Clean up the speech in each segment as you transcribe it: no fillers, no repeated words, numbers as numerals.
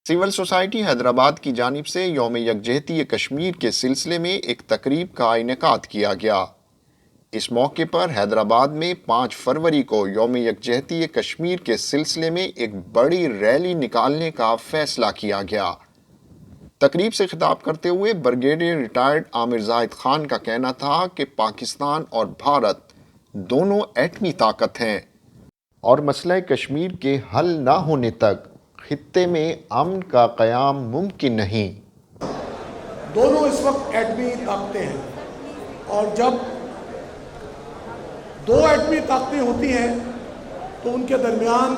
Civil society Hyderabad کی جانب سے یوم یکجہتی کشمیر کے سلسلے میں ایک تقریب کا انعقاد کیا گیا۔ اس موقع پر حیدرآباد میں 5 فروری کو یوم یکجہتی کشمیر کے سلسلے میں ایک بڑی ریلی نکالنے کا فیصلہ کیا گیا۔ تقریب سے خطاب کرتے ہوئے بریگیڈیئر ریٹائرڈ عامر زاہد خان کا کہنا تھا کہ پاکستان اور بھارت دونوں ایٹمی طاقت ہیں اور مسئلہ کشمیر کے حل نہ ہونے تک خطے میں امن کا قیام ممکن نہیں۔ دونوں اس وقت ایٹمی طاقتیں ہیں، اور جب دو ایٹمی طاقتیں ہوتی ہیں تو ان کے درمیان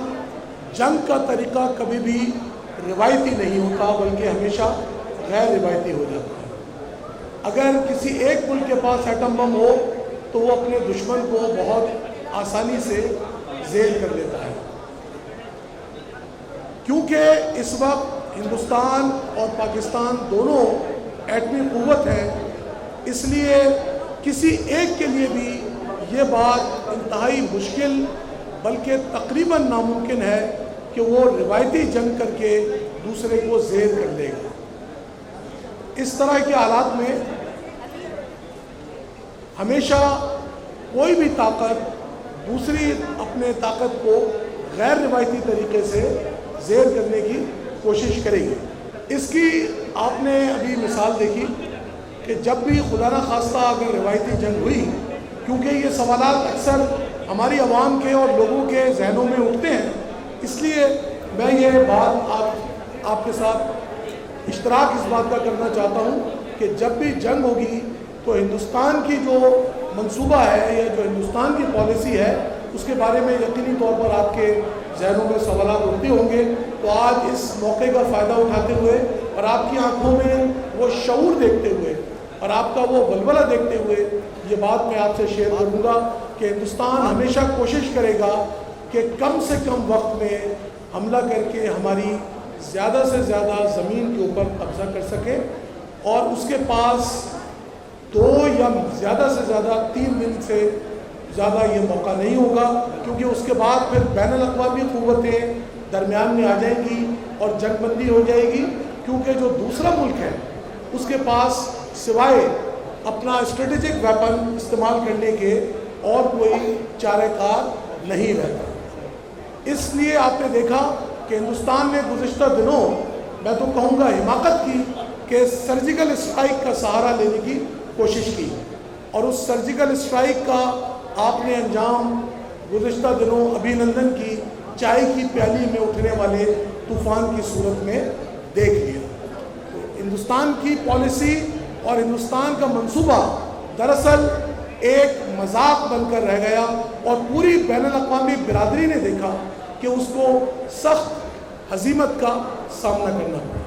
جنگ کا طریقہ کبھی بھی روایتی نہیں ہوتا، بلکہ ہمیشہ غیر روایتی ہو جاتا ہے۔ اگر کسی ایک ملک کے پاس ایٹم بم ہو تو وہ اپنے دشمن کو بہت آسانی سے ذیل کر لیتا ہے۔ کیونکہ اس وقت ہندوستان اور پاکستان دونوں ایٹمی قوت ہیں، اس لیے کسی ایک کے لیے بھی یہ بات انتہائی مشکل بلکہ تقریباً ناممکن ہے کہ وہ روایتی جنگ کر کے دوسرے کو زیر کر لے گا۔ اس طرح کے حالات میں ہمیشہ کوئی بھی طاقت دوسری اپنے طاقت کو غیر روایتی طریقے سے زیر کرنے کی کوشش کرے گی۔ اس کی آپ نے ابھی مثال دیکھی کہ جب بھی خدا نہ خواستہ اگر روایتی جنگ ہوئی، کیونکہ یہ سوالات اکثر ہماری عوام کے اور لوگوں کے ذہنوں میں اٹھتے ہیں، اس لیے میں یہ بات آپ کے ساتھ اشتراک اس بات کا کرنا چاہتا ہوں کہ جب بھی جنگ ہوگی تو ہندوستان کی جو منصوبہ ہے یا جو ہندوستان کی پالیسی ہے اس کے بارے میں یقینی طور پر آپ کے ذہنوں میں سوالات اٹھتے ہوں گے۔ تو آج اس موقع کا فائدہ اٹھاتے ہوئے اور آپ کی آنکھوں میں وہ شعور دیکھتے ہوئے اور آپ کا وہ ولولہ دیکھتے ہوئے یہ بات میں آپ سے شیئر کروں گا کہ ہندوستان ہمیشہ کوشش کرے گا کہ کم سے کم وقت میں حملہ کر کے ہماری زیادہ سے زیادہ زمین کے اوپر قبضہ کر سکے، اور اس کے پاس 2 یا زیادہ سے زیادہ 3 دن سے زیادہ یہ موقع نہیں ہوگا، کیونکہ اس کے بعد پھر بین الاقوامی قوتیں درمیان میں آ جائیں گی اور جنگ بندی ہو جائے گی، کیونکہ جو دوسرا ملک ہے اس کے پاس سوائے اپنا اسٹریٹجک ویپن استعمال کرنے کے اور کوئی چارہ کار نہیں رہتا۔ اس لیے آپ نے دیکھا کہ ہندوستان نے گزشتہ دنوں میں تو کہوں گا حماقت کی کہ سرجیکل اسٹرائک کا سہارا لینے کی کوشش کی، اور اس سرجیکل اسٹرائک کا آپ نے انجام گزشتہ دنوں ابھی نندن کی چائے کی پیالی میں اٹھنے والے طوفان کی صورت میں دیکھ لیا۔ ہندوستان کی پالیسی اور ہندوستان کا منصوبہ دراصل ایک مذاق بن کر رہ گیا، اور پوری بین الاقوامی برادری نے دیکھا کہ اس کو سخت ہزیمت کا سامنا کرنا پڑا۔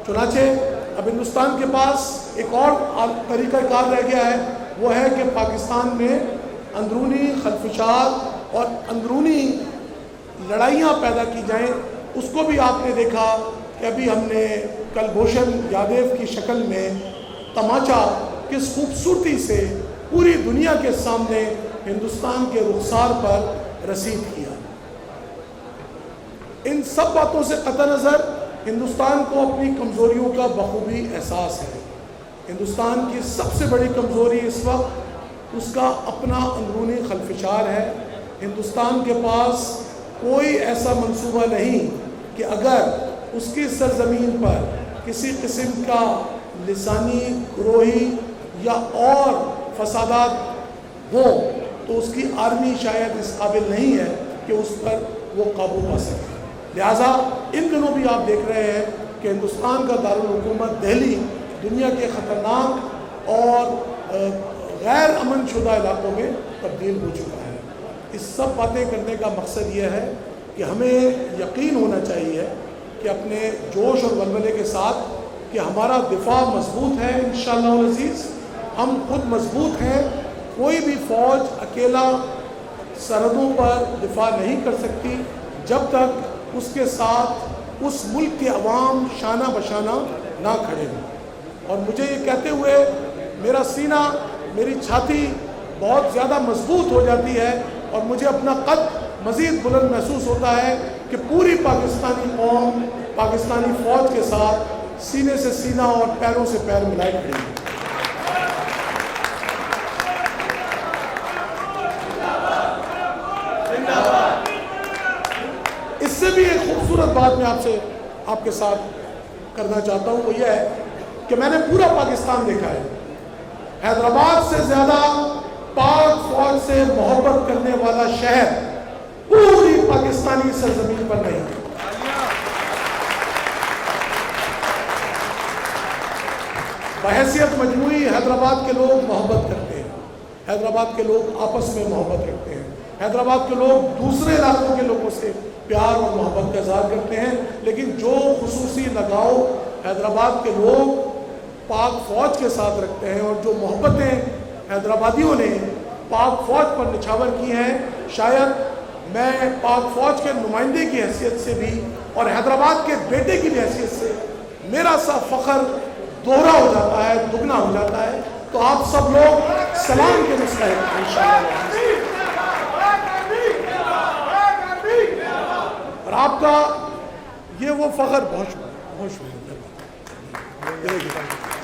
چنانچہ اب ہندوستان کے پاس ایک اور طریقہ کار رہ گیا ہے، وہ ہے کہ پاکستان میں اندرونی خلفشات اور اندرونی لڑائیاں پیدا کی جائیں۔ اس کو بھی آپ نے دیکھا کہ ابھی ہم نے کلبھوشن یادیو کی شکل میں تماچا کس خوبصورتی سے پوری دنیا کے سامنے ہندوستان کے رخسار پر رسید کیا۔ ان سب باتوں سے قطع نظر ہندوستان کو اپنی کمزوریوں کا بخوبی احساس ہے۔ ہندوستان کی سب سے بڑی کمزوری اس وقت اس کا اپنا اندرونی خلفشار ہے۔ ہندوستان کے پاس کوئی ایسا منصوبہ نہیں کہ اگر اس کی سرزمین پر کسی قسم کا لسانی، گروہی یا اور فسادات ہوں تو اس کی آرمی شاید اس قابل نہیں ہے کہ اس پر وہ قابو پا سکے۔ لہٰذا ان دنوں بھی آپ دیکھ رہے ہیں کہ ہندوستان کا دارالحکومت دہلی دنیا کے خطرناک اور غیر امن شدہ علاقوں میں تبدیل ہو چکا ہے۔ اس سب باتیں کرنے کا مقصد یہ ہے کہ ہمیں یقین ہونا چاہیے کہ اپنے جوش اور ولولے کے ساتھ کہ ہمارا دفاع مضبوط ہے انشاءاللہ العزیز، ہم خود مضبوط ہیں۔ کوئی بھی فوج اکیلا سرحدوں پر دفاع نہیں کر سکتی جب تک اس کے ساتھ اس ملک کے عوام شانہ بشانہ نہ کھڑے ہوں۔ اور مجھے یہ کہتے ہوئے میرا سینہ، میری چھاتی بہت زیادہ مضبوط ہو جاتی ہے، اور مجھے اپنا قد مزید بلند محسوس ہوتا ہے کہ پوری پاکستانی قوم پاکستانی فوج کے ساتھ سینے سے سینہ اور پیروں سے پیر ملائے کھڑی ہیں۔ اس سے بھی ایک خوبصورت بات میں آپ کے ساتھ کرنا چاہتا ہوں، وہ یہ ہے کہ میں نے پورا پاکستان دیکھا ہے۔ حیدرآباد سے زیادہ پاک فوج سے محبت کرنے والا شہر پوری پاکستانی سرزمین پر نہیں ہے۔ بحیثیت مجموعی حیدرآباد کے لوگ محبت کرتے ہیں، حیدرآباد کے لوگ آپس میں محبت رکھتے ہیں، حیدرآباد کے لوگ دوسرے علاقوں کے لوگوں سے پیار اور محبت کا اظہار کرتے ہیں، لیکن جو خصوصی لگاؤ حیدرآباد کے لوگ پاک فوج کے ساتھ رکھتے ہیں اور جو محبتیں حیدرآبادیوں نے پاک فوج پر نچھاور کی ہیں، شاید میں پاک فوج کے نمائندے کی حیثیت سے بھی اور حیدرآباد کے بیٹے کی بھی حیثیت سے میرا سا فخر دوہرا ہو جاتا ہے، دگنا ہو جاتا ہے۔ تو آپ سب لوگ سلام کے مستحق ہیں انشاءاللہ، اور آپ کا یہ وہ فخر بہت شکریہ،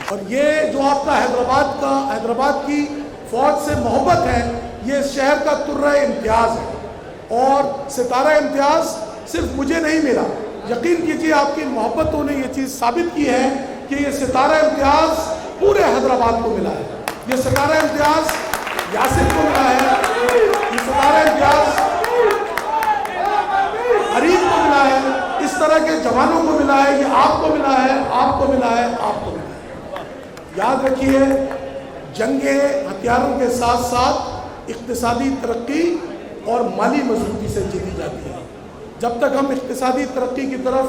اور یہ جو آپ کا حیدرآباد کی فوج سے محبت ہے، یہ اس شہر کا ترہ امتیاز ہے، اور ستارہ امتیاز صرف مجھے نہیں ملا، یقین کیجئے آپ کی محبتوں نے یہ چیز ثابت کی ہے کہ یہ ستارہ امتیاز پورے حیدرآباد کو ملا ہے۔ یہ ستارہ امتیاز یاسر کو ملا ہے، یہ ستارہ امتیاز عریف کو ملا ہے، اس طرح کے جوانوں کو ملا ہے، یہ آپ کو ملا ہے، آپ کو ملا ہے، آپ کو ملا ہے۔ یاد رکھیے، جنگیں ہتھیاروں کے ساتھ ساتھ اقتصادی ترقی اور مالی مضبوطی سے جیتی جاتی ہے۔ جب تک ہم اقتصادی ترقی کی طرف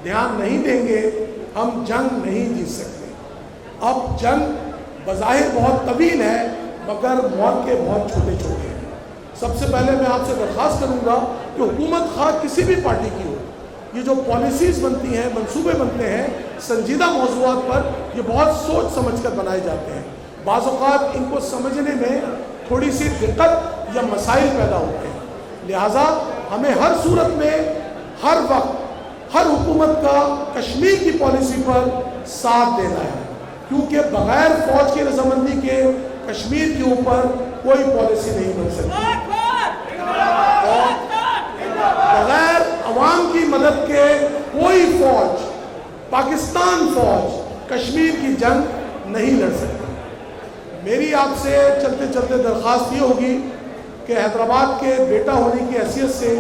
دھیان نہیں دیں گے، ہم جنگ نہیں جیت سکتے۔ اب جنگ بظاہر بہت طویل ہے، مگر موقع بہت چھوٹے چھوٹے ہیں۔ سب سے پہلے میں آپ سے درخواست کروں گا کہ حکومت خواہ کسی بھی پارٹی کی ہو، یہ جو پالیسیز بنتی ہیں، منصوبے بنتے ہیں سنجیدہ موضوعات پر، یہ بہت سوچ سمجھ کر بنائے جاتے ہیں۔ بعض اوقات ان کو سمجھنے میں تھوڑی سی دقت یا مسائل پیدا ہوتے ہیں، لہٰذا ہمیں ہر صورت میں ہر وقت ہر حکومت کا کشمیر کی پالیسی پر ساتھ دینا ہے، کیونکہ بغیر فوج کی رضامندی کے کشمیر کے اوپر کوئی پالیسی نہیں بن سکتی، اور بغیر عوام کی مدد کے کوئی فوج، پاکستان فوج کشمیر کی جنگ نہیں لڑ سکتی۔ میری آپ سے چلتے چلتے درخواست یہ ہوگی کہ حیدرآباد کے بیٹا ہونے کی حیثیت سے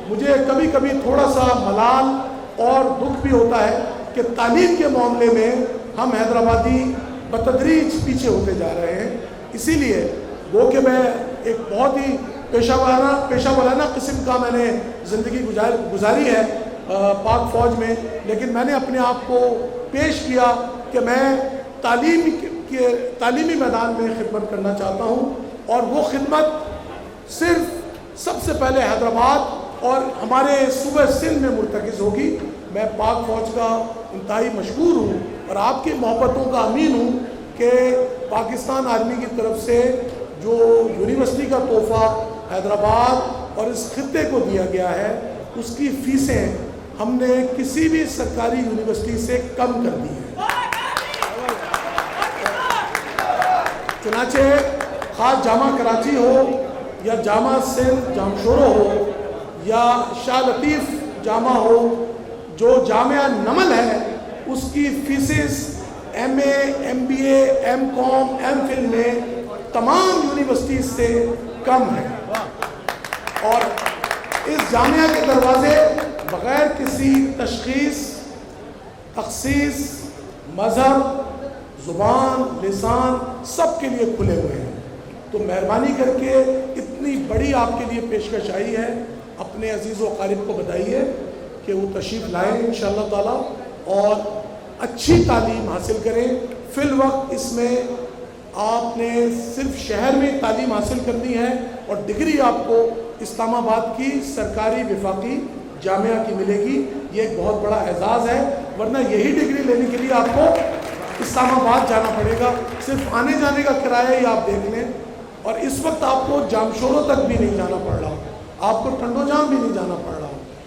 مجھے کبھی کبھی تھوڑا سا ملال اور دکھ بھی ہوتا ہے کہ تعلیم کے معاملے میں ہم حیدرآبادی بتدریج پیچھے ہوتے جا رہے ہیں۔ اسی لیے وہ کہ میں ایک بہت ہی پیشہ ورانہ قسم کا میں نے زندگی گزاری ہے پاک فوج میں، لیکن میں نے اپنے آپ کو پیش کیا کہ میں تعلیمی میدان میں خدمت کرنا چاہتا ہوں، اور وہ خدمت صرف سب سے پہلے حیدرآباد اور ہمارے صوبہ سندھ میں مرتکز ہوگی۔ میں پاک فوج کا انتہائی مشکور ہوں اور آپ کی محبتوں کا امین ہوں کہ پاکستان آرمی کی طرف سے جو یونیورسٹی کا تحفہ حیدرآباد اور اس خطے کو دیا گیا ہے، اس کی فیسیں ہم نے کسی بھی سرکاری یونیورسٹی سے کم کر دی ہیں۔ چنانچہ خاص جامعہ کراچی ہو یا جامعہ سندھ جامشورو ہو یا شاہ لطیف جامعہ ہو، جو جامعہ نمل ہے اس کی فیسز ایم اے، ایم بی اے، ایم کام، ایم فل میں تمام یونیورسٹیز سے کم ہے، اور اس جامعہ کے دروازے بغیر کسی تشخیص، تخصیص، مذہب، زبان، لسان سب کے لیے کھلے ہوئے ہیں۔ تو مہربانی کر کے اتنی بڑی آپ کے لیے پیشکش آئی ہے، اپنے عزیز و اقارب کو بتائیے کہ وہ تشریف لائیں انشاءاللہ تعالی اور اچھی تعلیم حاصل کریں۔ فی الوقت اس میں آپ نے صرف شہر میں تعلیم حاصل کرنی ہے، اور ڈگری آپ کو اسلام آباد کی سرکاری وفاقی جامعہ کی ملے گی۔ یہ ایک بہت بڑا اعزاز ہے، ورنہ یہی ڈگری لینے کے لیے آپ کو اسلام آباد جانا پڑے گا، صرف آنے جانے کا کرایہ ہی آپ دیکھ لیں، اور اس وقت آپ کو جامشورو تک بھی نہیں جانا پڑ رہا، آپ کو ٹنڈو جام بھی نہیں جانا پڑ رہا،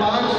5